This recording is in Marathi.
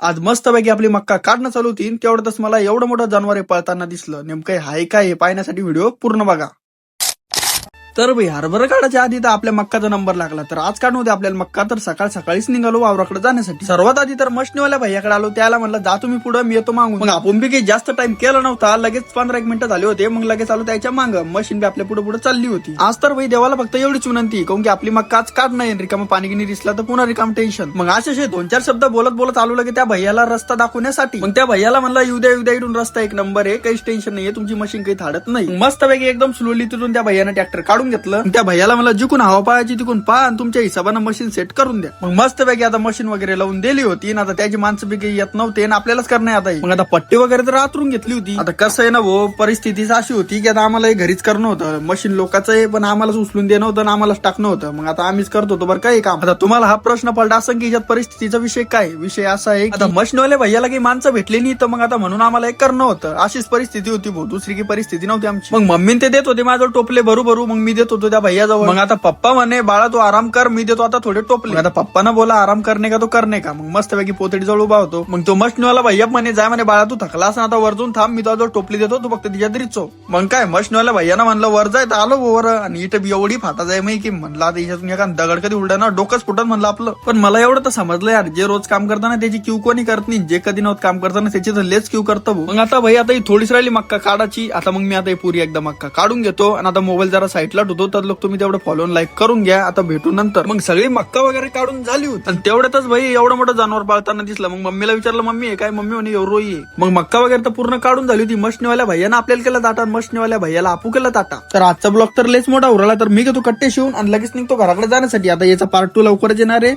आज मस्तपैकी आपली मक्का काढणं चालू होती तेवढ्यातच मला एवढं मोठं जनावर पळताना दिसलं. नेमकं हाय काय हे पाहण्यासाठी व्हिडिओ पूर्ण बघा. तर भाई हरभरा काढायच्या आधी तर आपल्या मक्काचा नंबर लागला. तर आज काढून होते आपल्याला मक्का. तर सकाळीच निघालो वावराकडे जाण्यासाठी. सर्वात आधी तर मशनीवाल्या भैयाकडे आलो. त्याला म्हणलं जा तुम्ही पुढे, मी येतो मागून. मग आपण बी काही जास्त टाइम केला नव्हता. लगेच 15-1 मिनिटं झाले होते. मग लगेच आलो त्याच्या माग. मशीन बी आपल्या पुढे चालली होती. आज तर भाई देवाला फक्त एवढीच विनंती, काऊन की आपली मक्का आज काढणं येईल. रिकामा पाणी गिनी दिसला तर पुन्हा रिकाम टेन्शन. मग असे 2-4 शब्द बोलत आलो लगे त्या भैयाला रस्ता दाखवण्यासाठी. मग त्या भैयाला म्हणलं येऊ द्या इथून रस्ता 1 नंबर आहे, काहीच टेन्शन नाहीये, तुमची मशीन काही थाडत नाही. मस्तपैकी एकदम स्लोली तिथून त्या भैयानं ट्रॅक्टर काढून घेतलं. त्या भैयाला मला जिकून हवा पाहायची तिकून पहा आणि तुमच्या हिशोबानं मशीन सेट करून द्या. मग मस्तपैकी आता मशीन वगैरे लावून दिली होती. आता त्याची माणसं बी काही येत नव्हते आणि आपल्यालाच करण्यात आता. मग आता पट्टी वगैरे तर आतरून घेतली होती. आता कसं आहे ना भाऊ, परिस्थितीच अशी होती की आता आम्हाला घरीच करणं होतं. मशीन लोकांचं आहे पण आम्हालाच उचलून देणं होतं आणि आम्हालाच टाकणं होतं. मग आता आम्हीच करत होतो बरं काही काम. आता तुम्हाला हा प्रश्न पडला असं की याच्यात परिस्थितीचा विषय काय. विषय असा आहे आता मशीनवाल्या भैयाला काही माणसं भेटली नाही, तर मग आता म्हणून आम्हाला एक करणं होतं. अशीच परिस्थिती होती भाऊ, दुसरी काही परिस्थिती नव्हती आमची. मग मम्मीन ते देत होते माझं टोपले भरू. मग मी देत होतो त्या भैयाजवळ. मग आता पप्पा म्हणे बाळा तू आराम कर, मी देतो आता थोडे टोपले. आता पप्पाना बोला आराम करणे का तो करणे का. मग मस्तपैकी पोतडी जवळ उभा होतो. मग तो मशनीवाला भैया म्हणे जाय म्हणे बाळा तू थकला असं आता वरजून थांब, मी तुझ्याजवळ टोपली देतो, तू फक्त तिच्या तरी चो. मग काय मशनीवाला भैयाना म्हणलं वर जाय, तर आलो वर. आणि इथं एवढी फाटा जाय मी की म्हणला आता याच्यातून एका दगड कधी उलटा ना डोकंच फुटत म्हणलं आपलं. पण मला एवढं तर समजलं यार, जे रोज काम करताना त्याची क्यू कोणी करत नाही, जे कधी नव्हतं काम करताना त्याची तर लेच क्यू करतो. मग आता भाई आता ही थोडीच राहिली मक्का काढायची. आता मग मी आता ही पुरी एकदा मक्का काढून घेतो आणि आता मोबाईल जरा साईडला ठेवतो. तर लोक तुम्ही तेवढं फॉलो लाईक करून घ्या. आता भेटू नंतर. मग सगळी मक्का वगैरे काढून झाली होती आणि तेवढ्यातच भाई एवढं मोठं जनावर पाळताना दिसलं. मग मम्मीला विचारलं मम्मी हे काय. मम्मी म्हणे एवढी. मग मक्का वगैरे तर पूर्ण काढून झाली होती. मशनीवाल्या भैयानं आपल्याला केला ताटा, मशनीवाल्या भैयाला आपू केला ताटा. तर आजचा ब्लॉग तर लेच मोठा उरला. तर मी घेतो कट्टे शिवून आणि लगेच निघतो घराकडे जाण्यासाठी. आता याचा पार्ट 2 लवकरच येणार आहे.